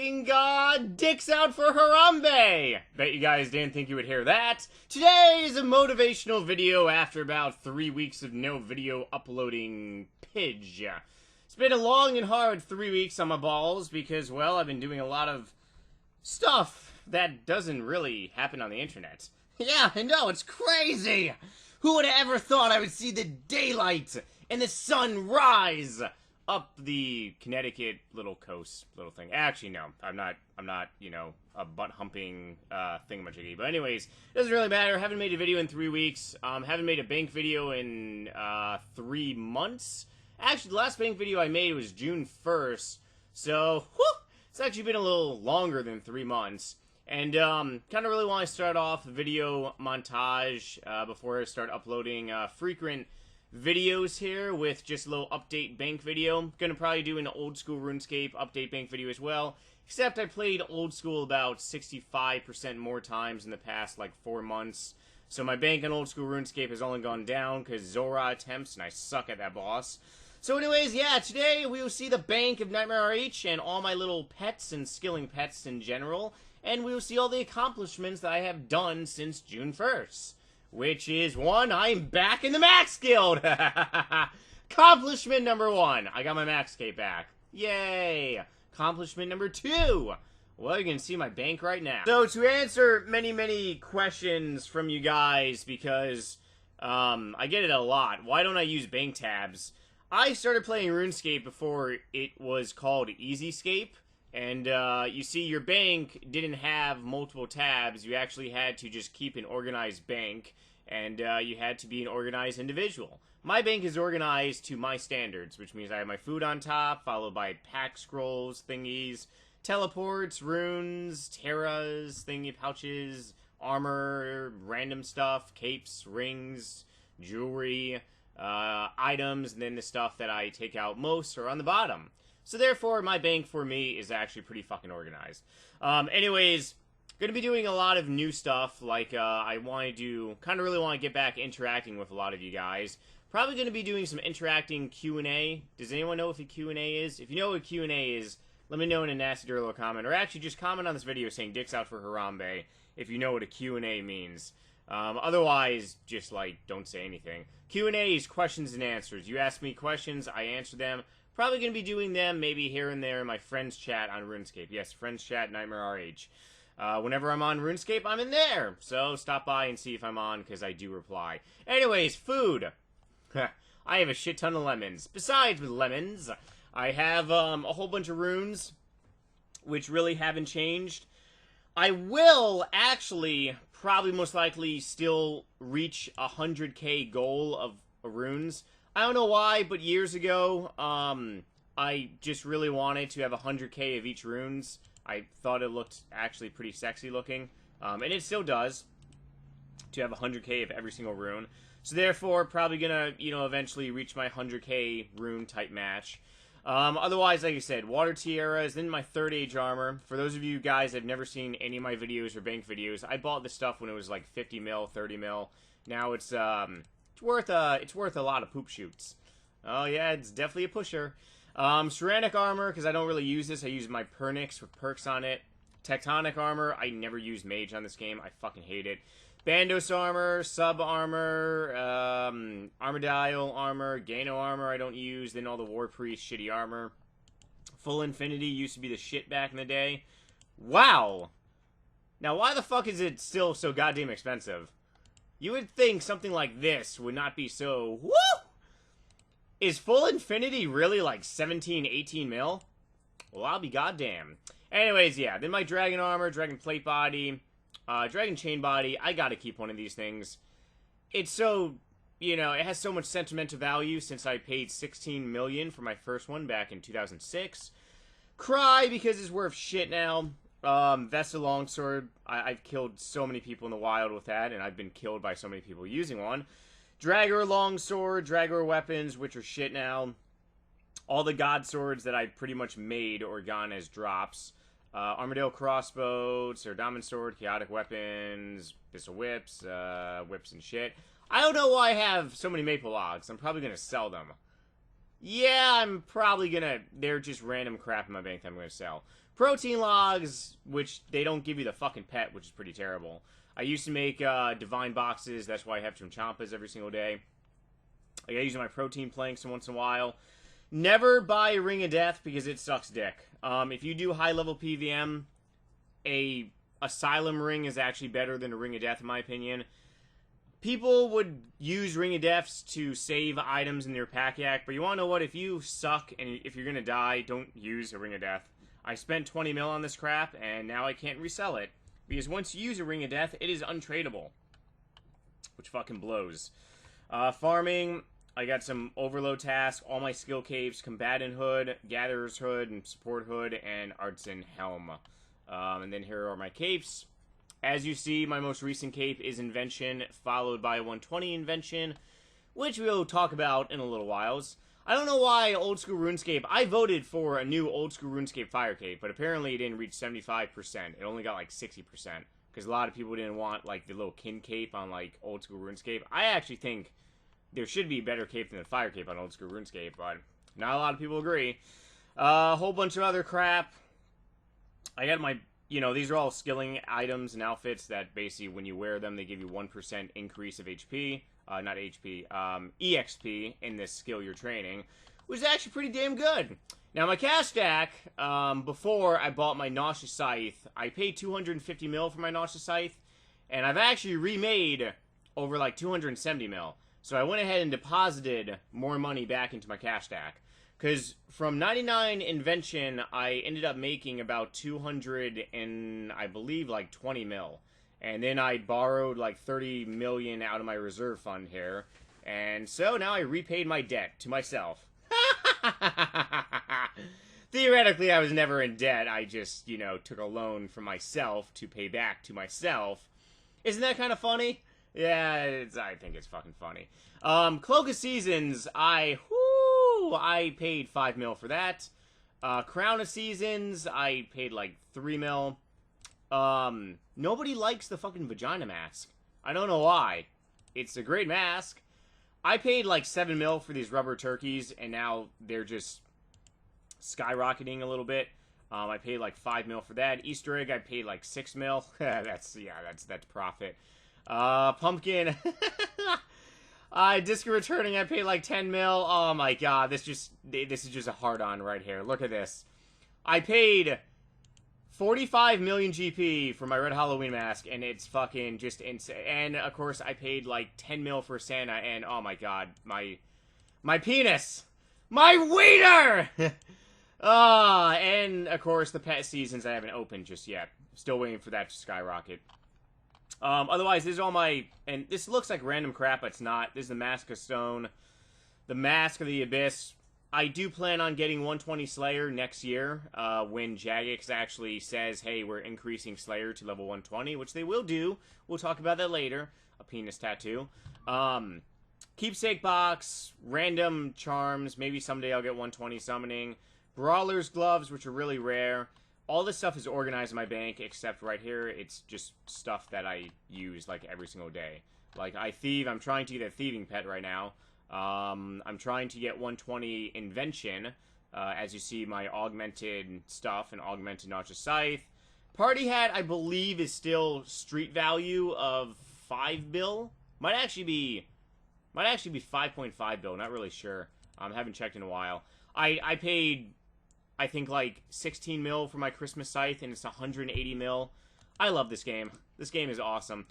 fucking dicks out for Harambe! Bet you guys didn't think you would hear that. Today is a motivational video after about 3 weeks of no video uploading pidge. It's been a long and hard 3 weeks on my balls because, well, I've been doing a lot of stuff that doesn't really happen on the internet. Yeah, I know, it's crazy! Who would have ever thought I would see the daylight and the sun rise up the Connecticut little coast little thing? Actually, no, I'm not, you know, a butt-humping thingamajiggy. But anyways, it doesn't really matter. Haven't made a video in 3 weeks. Haven't made a bank video in 3 months. Actually, the last bank video I made was June 1st. So, whew, it's actually been a little longer than 3 months. And kind of really want to start off the video montage before I start uploading frequent videos here with just a little update bank video. Gonna probably do an old school RuneScape update bank video as well. Except I played old school about 65% more times in the past like 4 months. So my bank on old school RuneScape has only gone down because Zora attempts and I suck at that boss. So anyways, yeah, today we will see the bank of NightmareRH and all my little pets and skilling pets in general. And we will see all the accomplishments that I have done since June 1st. Which is, one, I'm back in the Max Guild! Accomplishment number 1, I got my Max Cape back. Yay! Accomplishment number 2, well, you can see my bank right now. So, to answer many questions from you guys, because I get it a lot, why don't I use bank tabs? I started playing RuneScape before it was called EasyScape. And, you see, your bank didn't have multiple tabs. You actually had to just keep an organized bank, and you had to be an organized individual. My bank is organized to my standards, which means I have my food on top, followed by pack scrolls, thingies, teleports, runes, terras, thingy pouches, armor, random stuff, capes, rings, jewelry, items, and then the stuff that I take out most are on the bottom. So therefore, my bank for me is actually pretty fucking organized. Anyways, gonna be doing a lot of new stuff. Like, I want to kind of really want to get back interacting with a lot of you guys. Probably gonna be doing some interacting Q&A. Does anyone know what a Q&A is? If you know what Q&A is, let me know in a nasty dirty little comment. Or actually, just comment on this video saying dicks out for Harambe if you know what a Q&A means. Otherwise, just, like, don't say anything. Q&A is questions and answers. You ask me questions, I answer them. Probably going to be doing them maybe here and there in my friends chat on RuneScape. Yes, friends chat, NightmareRH. Whenever I'm on RuneScape, I'm in there. So stop by and see if I'm on, because I do reply. Anyways, food. I have a shit ton of lemons. Besides with lemons, I have a whole bunch of runes, which really haven't changed. I will actually probably most likely still reach 100k goal of runes. I don't know why, but years ago, I just really wanted to have 100k of each runes. I thought it looked actually pretty sexy looking, and it still does, to have 100k of every single rune. So therefore, probably gonna, you know, eventually reach my 100k rune type match. Otherwise, like I said, water tiara is in my 3rd age armor. For those of you guys that have never seen any of my videos or bank videos, I bought this stuff when it was like 50 mil, 30 mil. Now it's worth a lot of poop shoots. Oh yeah, it's definitely a pusher. Ceramic armor, because I don't really use this. I use my Pernix with perks on it. Tectonic armor, I never use mage on this game. I fucking hate it. Bandos armor, sub armor, Armadillo armor, Gano armor I don't use. Then all the War Priest shitty armor. Full Infinity used to be the shit back in the day. Wow! Now why the fuck is it still so goddamn expensive? You would think something like this would not be so... Woo! Is Full Infinity really like 17, 18 mil? Well, I'll be goddamn. Anyways, yeah. Then my Dragon Armor, Dragon Plate Body, Dragon Chain Body. I gotta keep one of these things. It's so... You know, it has so much sentimental value since I paid 16 million for my first one back in 2006. Cry because it's worth shit now. Vesta Longsword, I've killed so many people in the wild with that, and I've been killed by so many people using one. Dragger Longsword, Dragger Weapons, which are shit now. All the God Swords that I pretty much made or gone as drops. Armadillo Crossbow, Sardaman Sword, Chaotic Weapons, Bissell Whips, Whips and shit. I don't know why I have so many maple logs. I'm probably going to sell them. Yeah, I'm probably gonna... They're just random crap in my bank that I'm gonna sell. Protein logs, which they don't give you the fucking pet, which is pretty terrible. I used to make divine boxes. That's why I have Chimchampas every single day. I use my protein planks once in a while. Never buy a Ring of Death because it sucks dick. If you do high-level PVM, a Asylum Ring is actually better than a Ring of Death, in my opinion. People would use Ring of Deaths to save items in their pack yak, but you want to know what? If you suck and if you're going to die, don't use a Ring of Death. I spent 20 mil on this crap, and now I can't resell it. Because once you use a Ring of Death, it is untradeable. Which fucking blows. Farming, I got some overload tasks, all my skill capes, Combatant Hood, Gatherer's Hood, and Support Hood, and Artisan Helm. And then here are my capes. As you see, my most recent cape is Invention, followed by a 120 Invention, which we'll talk about in a little while. I don't know why Old School RuneScape... I voted for a new Old School RuneScape Fire Cape, but apparently it didn't reach 75%. It only got like 60%, because a lot of people didn't want like the little kin cape on like Old School RuneScape. I actually think there should be a better cape than the Fire Cape on Old School RuneScape, but not a lot of people agree. A whole bunch of other crap. I got my... You know, these are all skilling items and outfits that basically, when you wear them, they give you 1% increase of HP. Not HP, EXP in this skill you're training, which is actually pretty damn good. Now, my cash stack, before I bought my Nauseous Scythe, I paid 250 mil for my Nauseous Scythe, and I've actually remade over like 270 mil. So I went ahead and deposited more money back into my cash stack. Because from 99 Invention, I ended up making about 200 and, I believe, like 20 mil. And then I borrowed like 30 million out of my reserve fund here. And so now I repaid my debt to myself. Theoretically, I was never in debt. I just, you know, took a loan from myself to pay back to myself. Isn't that kind of funny? Yeah, I think it's fucking funny. Cloak of Seasons, I paid 5 mil for that. Crown of Seasons, I paid like 3 mil. Nobody likes the fucking vagina mask. I don't know why. It's a great mask. I paid like 7 mil for these rubber turkeys, and now they're just skyrocketing a little bit. I paid like 5 mil for that. Easter egg, I paid like 6 mil. that's profit. Pumpkin. Disco returning, I paid like 10 mil. Oh my god, this is just a hard-on right here. Look at this. I paid 45 million GP for my Red Halloween mask, and it's fucking just insane. And, of course, I paid like 10 mil for Santa, and oh my god, my penis! My wiener! And, of course, the pet seasons I haven't opened just yet. Still waiting for that to skyrocket. Otherwise, this is all my... And this looks like random crap, but it's not. This is the Mask of Stone. The Mask of the Abyss. I do plan on getting 120 Slayer next year, when Jagex actually says, hey, we're increasing Slayer to level 120, which they will do. We'll talk about that later. A penis tattoo. Keepsake box, random charms. Maybe someday I'll get 120 summoning. Brawler's gloves, which are really rare. All this stuff is organized in my bank, except right here, it's just stuff that I use, like, every single day. Like, I'm trying to get a thieving pet right now. I'm trying to get 120 Invention, as you see my augmented stuff and augmented Nauseous Scythe. Party Hat, I believe, is still street value of 5 bill. Might actually be 5.5 bill, not really sure. Haven't checked in a while. I paid... I think like 16 mil for my Christmas Scythe, and it's 180 mil. I love this game. This game is awesome.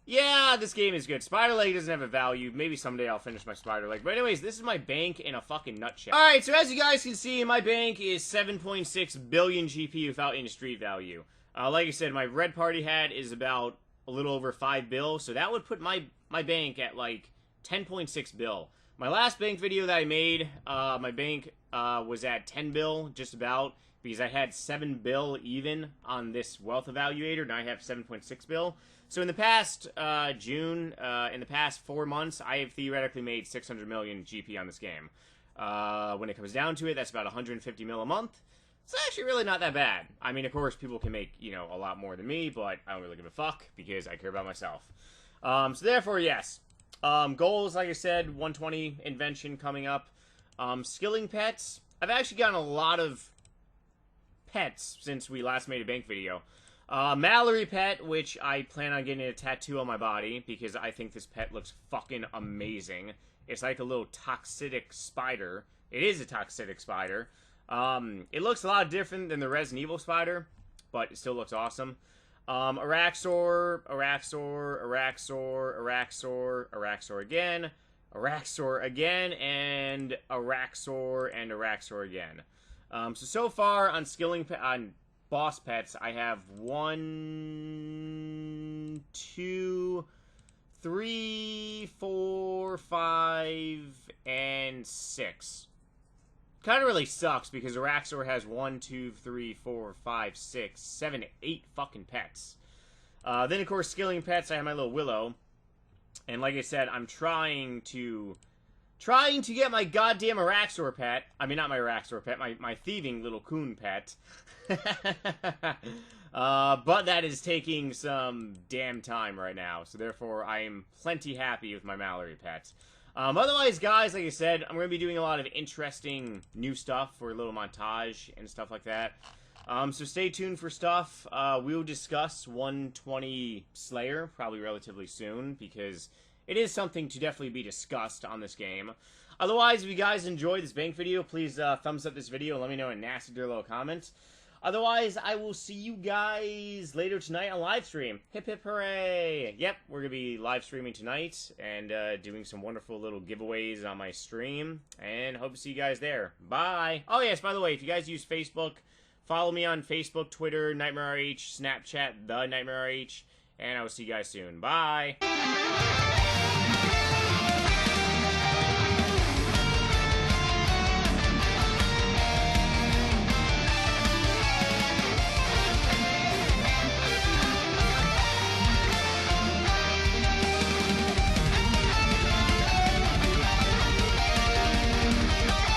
Yeah, this game is good. Spider Leg doesn't have a value. Maybe someday I'll finish my Spider Leg. But anyways, this is my bank in a fucking nutshell. Alright, so as you guys can see, my bank is 7.6 billion GP without any street value. Like I said, my red party hat is about a little over 5 bill, so that would put my bank at like 10.6 bill. My last bank video that I made, my bank was at 10 bill, just about, because I had 7 bill even on this wealth evaluator, and I have 7.6 bill. So in the past, in the past 4 months, I have theoretically made 600 million GP on this game. When it comes down to it, that's about 150 mil a month. It's actually really not that bad. I mean, of course, people can make, you know, a lot more than me, but I don't really give a fuck, because I care about myself. So therefore, yes. Goals, like I said, 120 Invention coming up. Skilling pets. I've actually gotten a lot of pets since we last made a bank video. Mallory pet, which I plan on getting a tattoo on my body because I think this pet looks fucking amazing. It's like a little toxic spider. It is a toxic spider. It looks a lot different than the Resident Evil spider, but it still looks awesome. Araxor again, and Araxor again. So far on on boss pets, I have 1, 2, 3, 4, 5, and 6. Kind of really sucks because Araxor has 1, 2, 3, 4, 5, 6, 7, 8 fucking pets. Then of course skilling pets, I have my little Willow. And like I said, I'm trying to get my goddamn Araxor pet. I mean, not my Araxor pet, my thieving little coon pet. But that is taking some damn time right now. So therefore, I am plenty happy with my Mallory pet. Otherwise, guys, like I said, I'm going to be doing a lot of interesting new stuff for a little montage and stuff like that. So stay tuned for stuff. We'll discuss 120 Slayer probably relatively soon because it is something to definitely be discussed on this game. Otherwise, if you guys enjoyed this bank video, please thumbs up this video and let me know in a nasty little comment. Otherwise, I will see you guys later tonight on live stream. Hip hip hooray! Yep, we're going to be live streaming tonight and doing some wonderful little giveaways on my stream. And hope to see you guys there. Bye! Oh yes, by the way, if you guys use Facebook, follow me on Facebook, Twitter, NightmareRH, Snapchat, The NightmareRH, and I will see you guys soon. Bye!